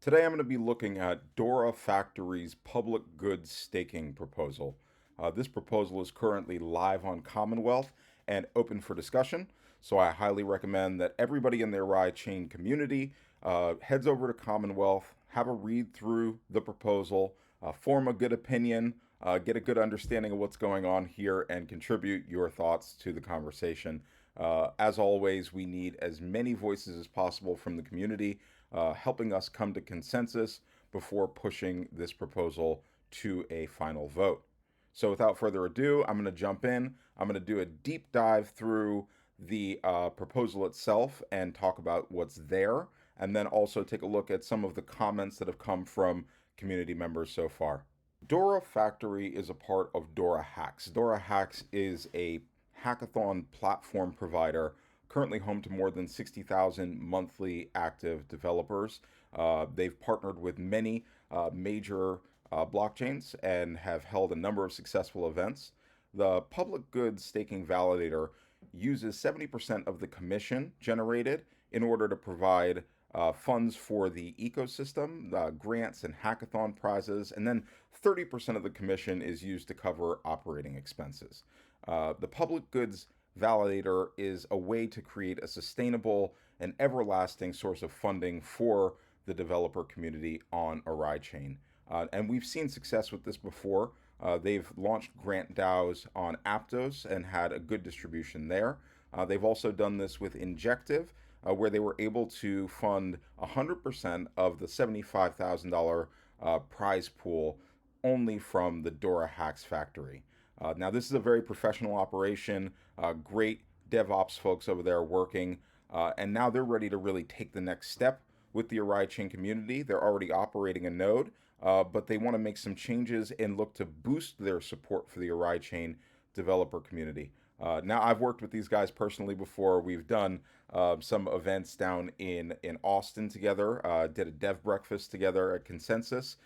Today I'm going to be looking at Dora Factory's public goods staking proposal. This proposal is currently live on Commonwealth and open for discussion, so I highly recommend that everybody in the Oraichain community heads over to Commonwealth, have a read through the proposal, form a good opinion, get a good understanding of what's going on here, and contribute your thoughts to the conversation. As always, we need as many voices as possible from the community, helping us come to consensus before pushing this proposal to a final vote. So, without further ado, I'm going to jump in. I'm going to do a deep dive through the proposal itself and talk about what's there, and then also take a look at some of the comments that have come from community members so far. Dora Factory is a part of Dora Hacks. Dora Hacks is a hackathon platform provider currently home to more than 60,000 monthly active developers. They've partnered with many major blockchains and have held a number of successful events. The public goods staking validator uses 70% of the commission generated in order to provide funds for the ecosystem, grants and hackathon prizes, and then 30% of the commission is used to cover operating expenses. The public goods validator is a way to create a sustainable and everlasting source of funding for the developer community on Oraichain. And we've seen success with this before. They've launched grant DAOs on Aptos and had a good distribution there. They've also done this with Injective, where they were able to fund 100% of the $75,000 prize pool only from the Dora Hacks factory. Now, this is a very professional operation, great DevOps folks over there working, and now they're ready to really take the next step with the Oraichain community. They're already operating a node, but they want to make some changes and look to boost their support for the Oraichain developer community. Now, I've worked with these guys personally before. We've done some events down in Austin together, did a dev breakfast together at Consensus.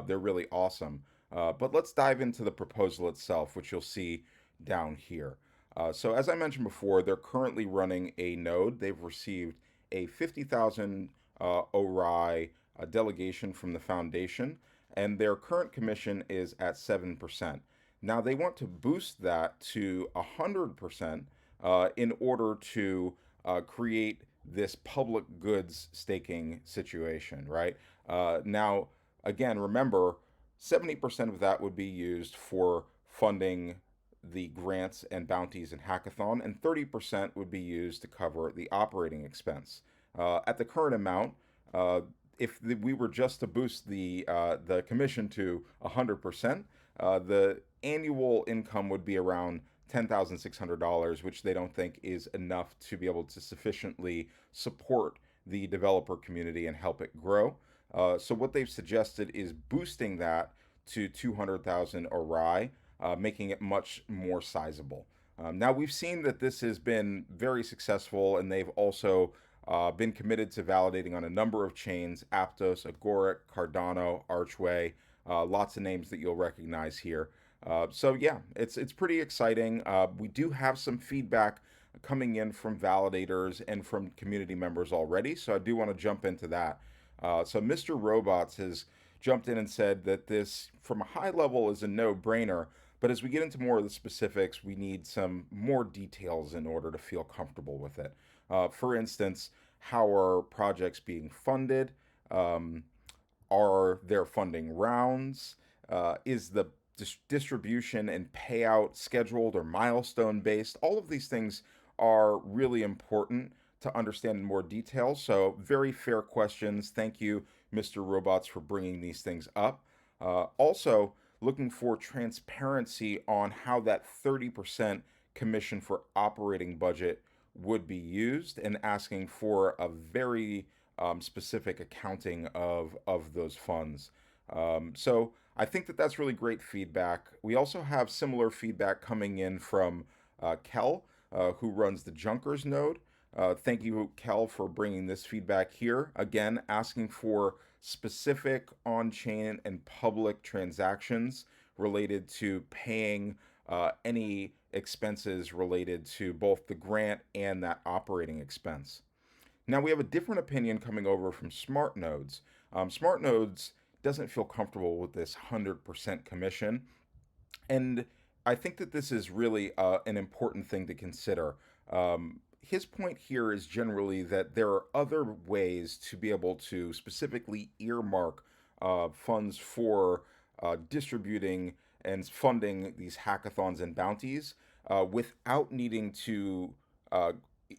They're really awesome. But let's dive into the proposal itself, which you'll see down here. So as I mentioned before, they're currently running a node. They've received a 50,000 ORAI delegation from the foundation, and their current commission is at 7%. Now they want to boost that to 100% in order to create this public goods staking situation, right? Now, again, remember, 70% of that would be used for funding the grants and bounties and hackathon, and 30% would be used to cover the operating expense. At the current amount, we were just to boost the commission to 100%, the annual income would be around $10,600, which they don't think is enough to be able to sufficiently support the developer community and help it grow. So what they've suggested is boosting that to 200,000 Orai, making it much more sizable. Now we've seen that this has been very successful, and they've also been committed to validating on a number of chains: Aptos, Agoric, Cardano, Archway, lots of names that you'll recognize here. So yeah, it's pretty exciting. We do have some feedback coming in from validators and from community members already, so I do want to jump into that. So Mr. Robots has jumped in and said that this, from a high level, is a no-brainer, but as we get into more of the specifics, we need some more details in order to feel comfortable with it. For instance, how are projects being funded? Are there funding rounds? Is the distribution and payout scheduled or milestone based? All of these things are really important to understand in more detail. So, very fair questions. Thank you, Mr. Robots, for bringing these things up. Also, looking for transparency on how that 30% commission for operating budget would be used, and asking for a very specific accounting of those funds. So I think that that's really great feedback. We also have similar feedback coming in from Kel, who runs the Junkers node. Thank you, Kel, for bringing this feedback here. Again, asking for specific on-chain and public transactions related to paying any expenses related to both the grant and that operating expense. Now we have a different opinion coming over from Smart Nodes. Smart Nodes doesn't feel comfortable with this 100% commission, and I think that this is really an important thing to consider. His point here is generally that there are other ways to be able to specifically earmark funds for distributing and funding these hackathons and bounties without needing to uh,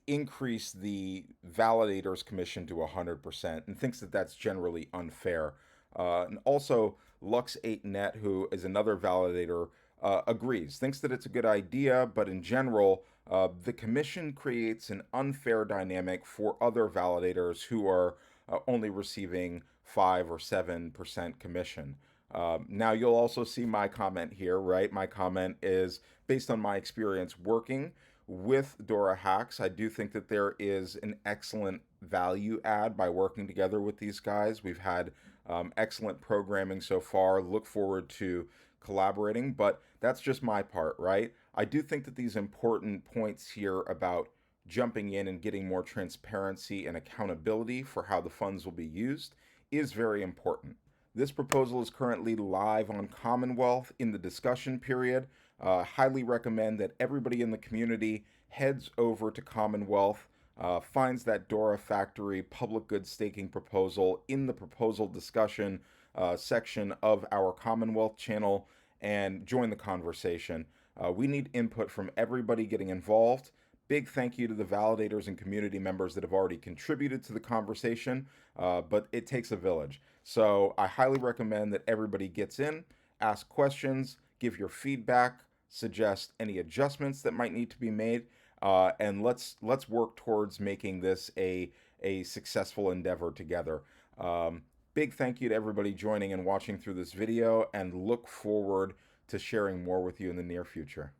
increase the validator's commission to 100%, and thinks that that's generally unfair. And also, Lux8net, who is another validator, agrees, thinks that it's a good idea, but in general, the commission creates an unfair dynamic for other validators who are only receiving 5 or 7% commission. Now, you'll also see my comment here, right? My comment is based on my experience working with Dora Hacks. I do think that there is an excellent value add by working together with these guys. We've had excellent programming so far. Look forward to collaborating, but that's just my part, right? I do think that these important points here about jumping in and getting more transparency and accountability for how the funds will be used is very important. This proposal is currently live on Commonwealth in the discussion period. Highly recommend that everybody in the community heads over to Commonwealth, finds that Dora Factory public goods staking proposal in the proposal discussion section of our Commonwealth channel, and join the conversation. We need input from everybody getting involved. Big thank you to the validators and community members that have already contributed to the conversation, but it takes a village. So I highly recommend that everybody gets in, ask questions, give your feedback, suggest any adjustments that might need to be made, and let's work towards making this a successful endeavor together. Big thank you to everybody joining and watching through this video, and look forward to sharing more with you in the near future.